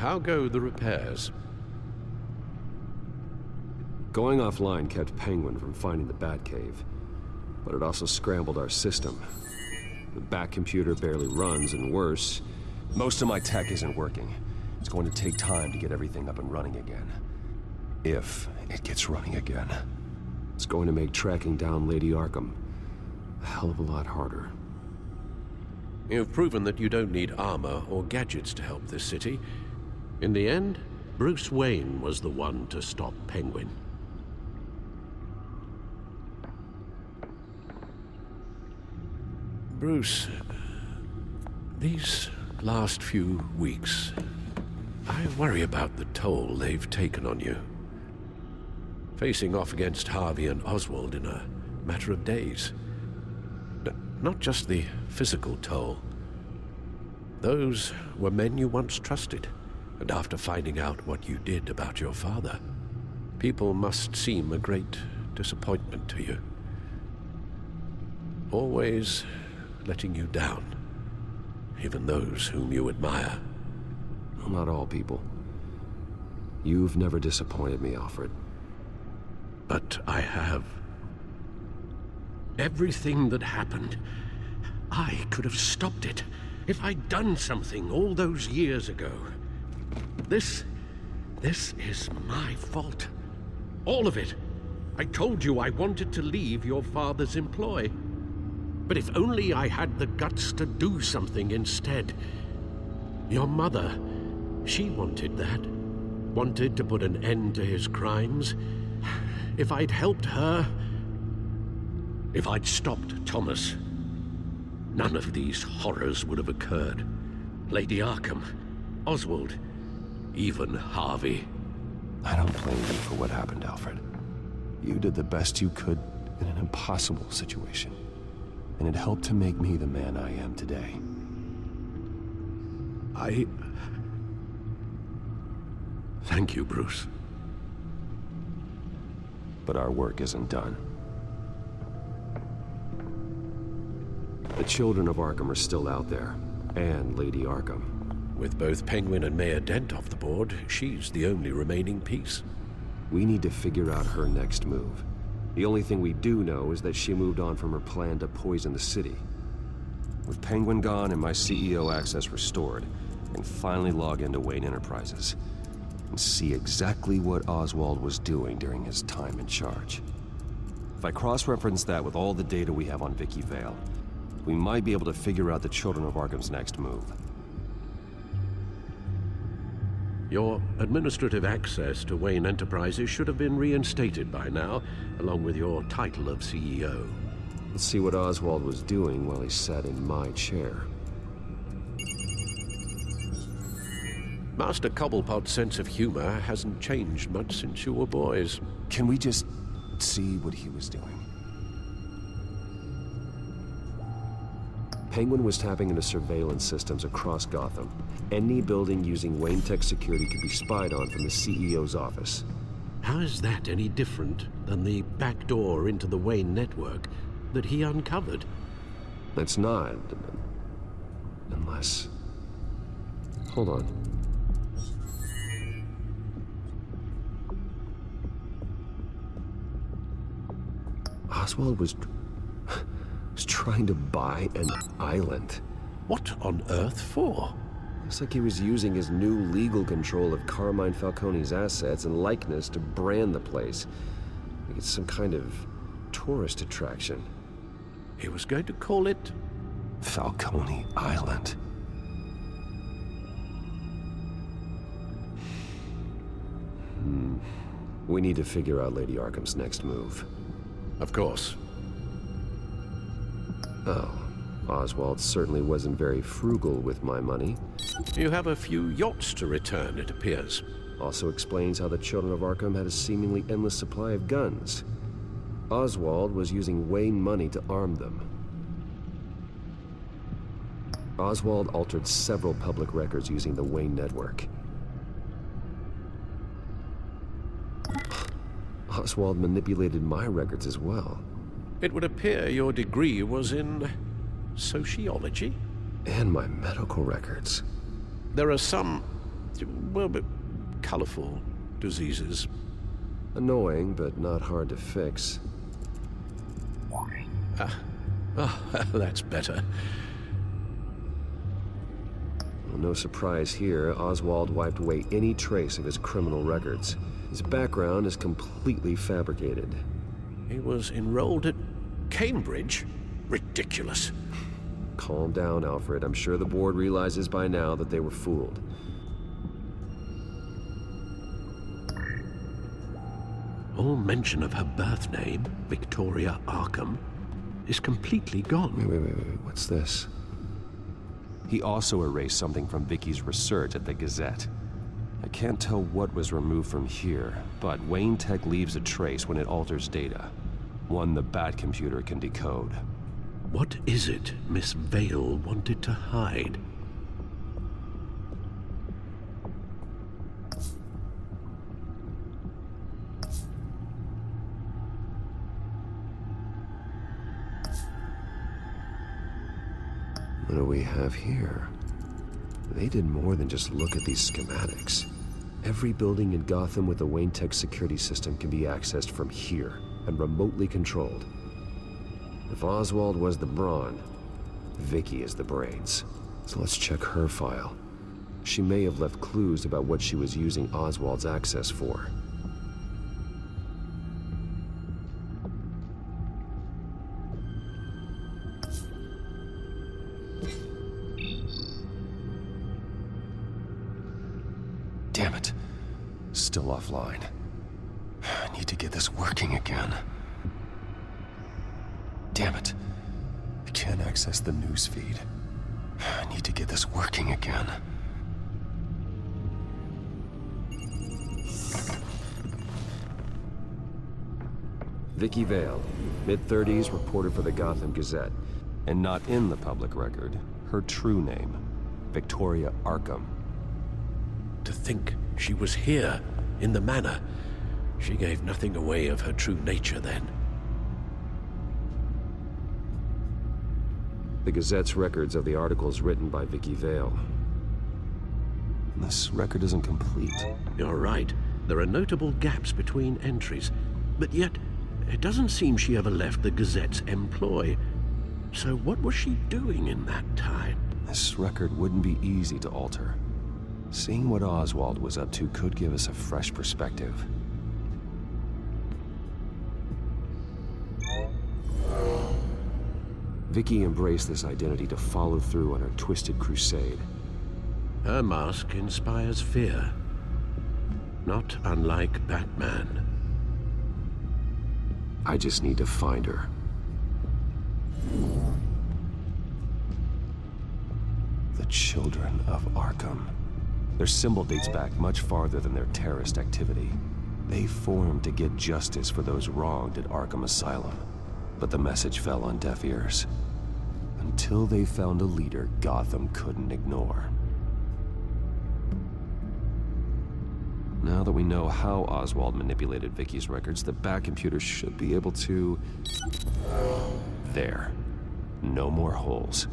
How go the repairs? Going offline kept Penguin from finding the Batcave, but it also scrambled our system. The Bat computer barely runs, and worse, most of my tech isn't working. It's going to take time to get everything up and running again. If it gets running again. It's going to make tracking down Lady Arkham a hell of a lot harder. You've proven that you don't need armor or gadgets to help this city. In the end, Bruce Wayne was the one to stop Penguin. Bruce, these last few weeks, I worry about the toll they've taken on you. Facing off against Harvey and Oswald in a matter of days. Not just the physical toll. Those were men you once trusted, and after finding out what you did about your father, people must seem a great disappointment to you. Always letting you down, even those whom you admire. Well, not all people. You've never disappointed me, Alfred. But I have. Everything that happened, I could have stopped it if I'd done something all those years ago. This is my fault. All of it. I told you I wanted to leave your father's employ. But if only I had the guts to do something instead. Your mother, she wanted that. Wanted to put an end to his crimes. If I'd helped her, if I'd stopped Thomas, none of these horrors would have occurred. Lady Arkham, Oswald, even Harvey. I don't blame you for what happened, Alfred. You did the best you could in an impossible situation. And it helped to make me the man I am today. Thank you, Bruce. But our work isn't done. The children of Arkham are still out there, and Lady Arkham. With both Penguin and Mayor Dent off the board, she's the only remaining piece. We need to figure out her next move. The only thing we do know is that she moved on from her plan to poison the city. With Penguin gone and my CEO access restored, I can finally log into Wayne Enterprises and see exactly what Oswald was doing during his time in charge. If I cross-reference that with all the data we have on Vicky Vale, we might be able to figure out the Children of Arkham's next move. Your administrative access to Wayne Enterprises should have been reinstated by now, along with your title of CEO. Let's see what Oswald was doing while he sat in my chair. Master Cobblepot's sense of humor hasn't changed much since you were boys. Can we just see what he was doing? Penguin was tapping into surveillance systems across Gotham. Any building using Wayne Tech security could be spied on from the CEO's office. How is that any different than the back door into the Wayne network that he uncovered? It's not. Unless... Hold on. Oswald was trying to buy an island. What on earth for? Looks like he was using his new legal control of Carmine Falcone's assets and likeness to brand the place. Like it's some kind of tourist attraction. He was going to call it... Falcone Island. We need to figure out Lady Arkham's next move. Of course. Oh, Oswald certainly wasn't very frugal with my money. You have a few yachts to return, it appears. Also explains how the Children of Arkham had a seemingly endless supply of guns. Oswald was using Wayne money to arm them. Oswald altered several public records using the Wayne network. Oswald manipulated my records as well. It would appear your degree was in... sociology? And my medical records. There are some well, but colorful diseases. Annoying, but not hard to fix. Oh, that's better. Well, no surprise here, Oswald wiped away any trace of his criminal records. His background is completely fabricated. He was enrolled at Cambridge? Ridiculous. Calm down, Alfred. I'm sure the board realizes by now that they were fooled. All mention of her birth name, Victoria Arkham, is completely gone. Wait. What's this? He also erased something from Vicky's research at the Gazette. I can't tell what was removed from here, but Wayne Tech leaves a trace when it alters data. One the Bat computer can decode. What is it Miss Vale wanted to hide? What do we have here? They did more than just look at these schematics. Every building in Gotham with a Wayne Tech security system can be accessed from here and remotely controlled. If Oswald was the brawn, Vicky is the brains. So let's check her file. She may have left clues about what she was using Oswald's access for. Damn it. Still offline. I need to get this working again. Damn it. I can't access the news feed. I need to get this working again. Vicky Vale, mid-30s, reporter for the Gotham Gazette. And not in the public record, her true name, Victoria Arkham. To think she was here, in the manor. She gave nothing away of her true nature then. The Gazette's records of the articles written by Vicky Vale. This record isn't complete. You're right. There are notable gaps between entries. But yet, it doesn't seem she ever left the Gazette's employ. So what was she doing in that time? This record wouldn't be easy to alter. Seeing what Oswald was up to could give us a fresh perspective. Vicky embraced this identity to follow through on her twisted crusade. Her mask inspires fear. Not unlike Batman. I just need to find her. The Children of Arkham. Their symbol dates back much farther than their terrorist activity. They formed to get justice for those wronged at Arkham Asylum. But the message fell on deaf ears. Until they found a leader Gotham couldn't ignore. Now that we know how Oswald manipulated Vicky's records, the Bat computer should be able to... There. No more holes.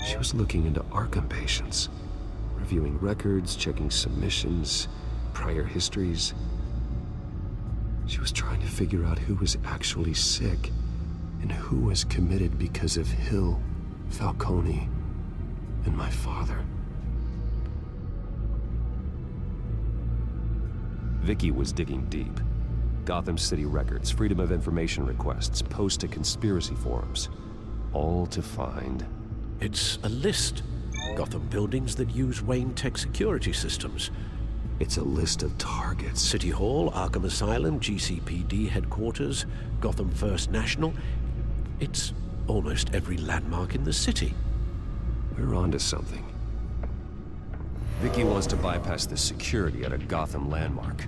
She was looking into Arkham patients, reviewing records, checking submissions, prior histories. She was trying to figure out who was actually sick and who was committed because of Hill, Falcone, and my father. Vicky was digging deep. Gotham City records, Freedom of Information requests, posts to conspiracy forums. All to find... It's a list. Gotham buildings that use Wayne Tech security systems. It's a list of targets. City Hall, Arkham Asylum, GCPD headquarters, Gotham First National. It's almost every landmark in the city. We're onto something. Vicky wants to bypass the security at a Gotham landmark.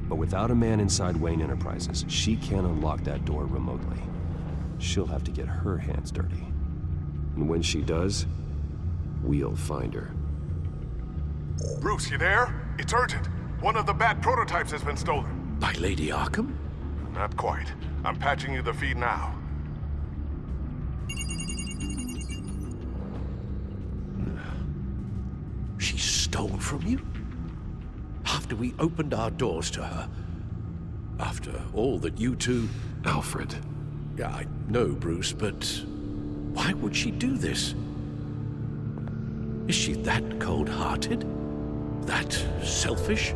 But without a man inside Wayne Enterprises, she can't unlock that door remotely. She'll have to get her hands dirty. And when she does, we'll find her. Bruce, you there? It's urgent. One of the Bat prototypes has been stolen. By Lady Arkham? Not quite. I'm patching you the feed now. stole from you? After we opened our doors to her? After all that you two... Alfred. Yeah, I know, Bruce, but why would she do this? Is she that cold-hearted? That selfish?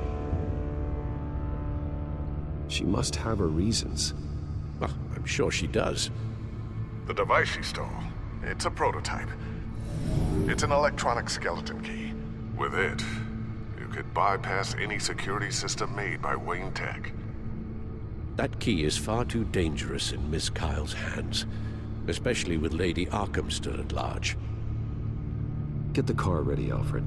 She must have her reasons. Well, I'm sure she does. The device she stole, it's a prototype. It's an electronic skeleton key. With it, you could bypass any security system made by Wayne Tech. That key is far too dangerous in Miss Kyle's hands, especially with Lady Arkham still at large. Get the car ready, Alfred.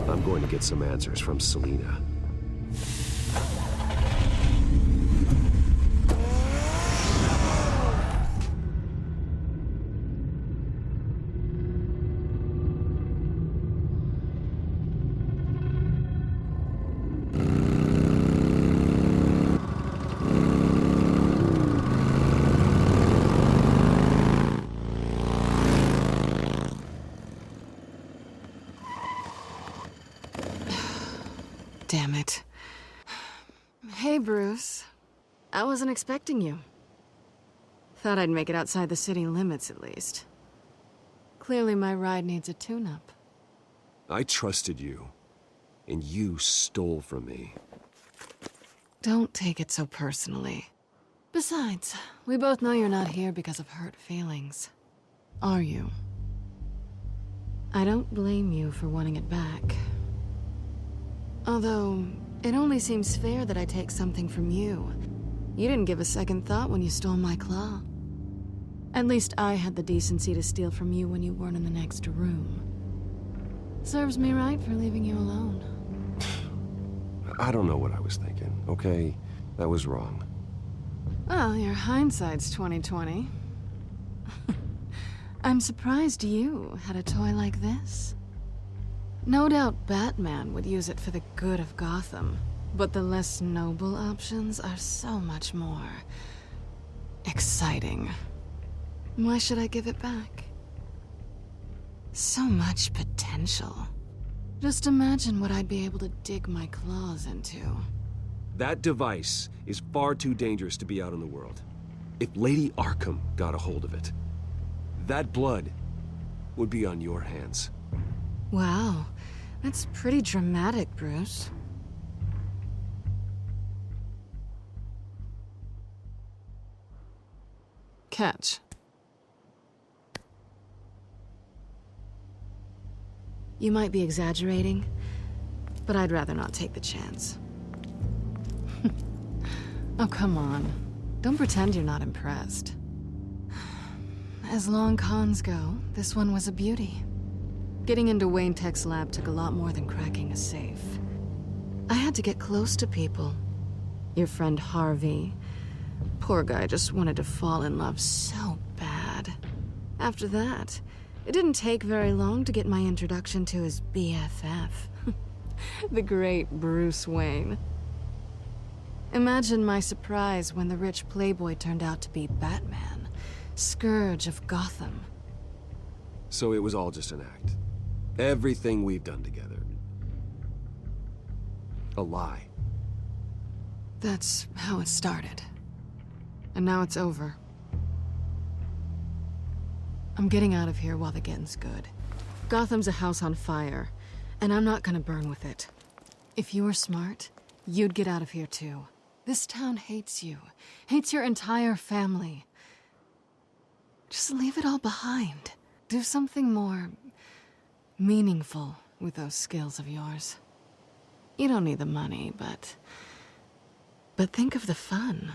I'm going to get some answers from Selina. Damn it. Hey, Bruce. I wasn't expecting you. Thought I'd make it outside the city limits, at least. Clearly my ride needs a tune-up. I trusted you, and you stole from me. Don't take it so personally. Besides, we both know you're not here because of hurt feelings. Are you? I don't blame you for wanting it back. Although, it only seems fair that I take something from you. You didn't give a second thought when you stole my claw. At least I had the decency to steal from you when you weren't in the next room. Serves me right for leaving you alone. I don't know what I was thinking, okay? That was wrong. Well, your hindsight's 20/20. I'm surprised you had a toy like this. No doubt Batman would use it for the good of Gotham, but the less noble options are so much more exciting. Why should I give it back? So much potential. Just imagine what I'd be able to dig my claws into. That device is far too dangerous to be out in the world. If Lady Arkham got a hold of it, that blood would be on your hands. Wow, that's pretty dramatic, Bruce. Catch. You might be exaggerating, but I'd rather not take the chance. Oh, come on. Don't pretend you're not impressed. As long cons go, this one was a beauty. Getting into Wayne Tech's lab took a lot more than cracking a safe. I had to get close to people. Your friend Harvey. Poor guy just wanted to fall in love so bad. After that, it didn't take very long to get my introduction to his BFF. The great Bruce Wayne. Imagine my surprise when the rich playboy turned out to be Batman, Scourge of Gotham. So it was all just an act. Everything we've done together. A lie. That's how it started. And now it's over. I'm getting out of here while the getting's good. Gotham's a house on fire, and I'm not gonna burn with it. If you were smart, you'd get out of here too. This town hates you. Hates your entire family. Just leave it all behind. Do something more meaningful with those skills of yours. You don't need the money, but think of the fun.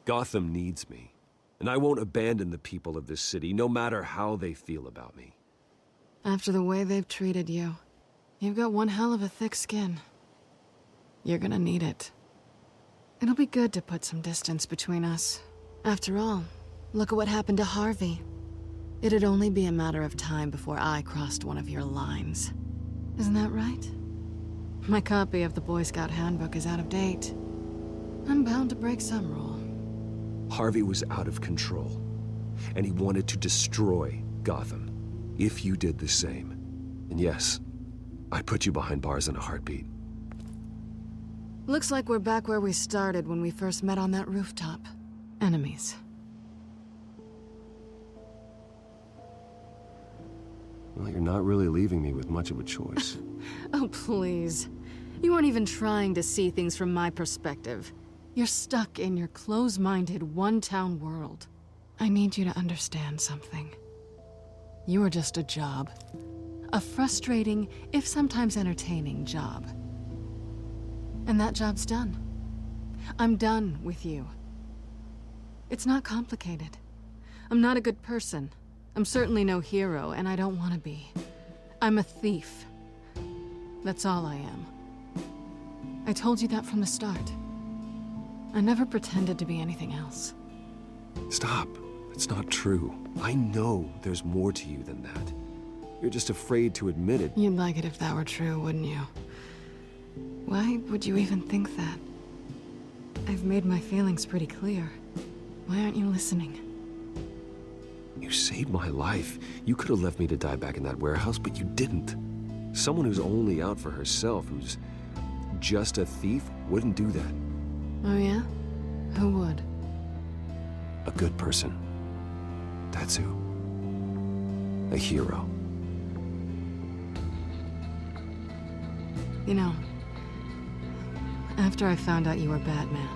Gotham needs me, and I won't abandon the people of this city, no matter how they feel about me. After the way they've treated you, you've got one hell of a thick skin. You're gonna need it. It'll be good to put some distance between us. After all, look at what happened to Harvey. It'd only be a matter of time before I crossed one of your lines. Isn't that right? My copy of the Boy Scout Handbook is out of date. I'm bound to break some rule. Harvey was out of control, and he wanted to destroy Gotham. If you did the same, And yes, I'd put you behind bars in a heartbeat. Looks like we're back where we started when we first met on that rooftop. Enemies. Well, you're not really leaving me with much of a choice. Oh, please. You aren't even trying to see things from my perspective. You're stuck in your close-minded, one-town world. I need you to understand something. You are just a job. A frustrating, if sometimes entertaining, job. And that job's done. I'm done with you. It's not complicated. I'm not a good person. I'm certainly no hero, and I don't want to be. I'm a thief. That's all I am. I told you that from the start. I never pretended to be anything else. Stop. It's not true. I know there's more to you than that. You're just afraid to admit it. You'd like it if that were true, wouldn't you? Why would you even think that? I've made my feelings pretty clear. Why aren't you listening? You saved my life. You could have left me to die back in that warehouse, but you didn't. Someone who's only out for herself, who's just a thief, wouldn't do that. Oh yeah? Who would? A good person. That's who. A hero. You know, after I found out you were Batman,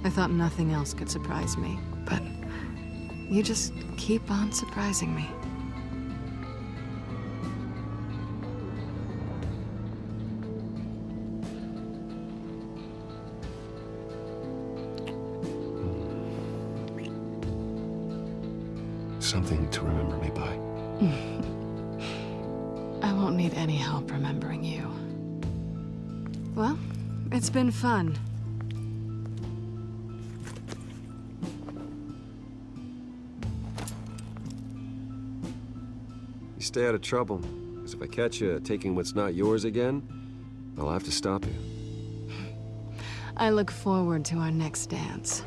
I thought nothing else could surprise me, but you just keep on surprising me. Something to remember me by. I won't need any help remembering you. Well, it's been fun. You stay out of trouble, because if I catch you taking what's not yours again, I'll have to stop you. I look forward to our next dance.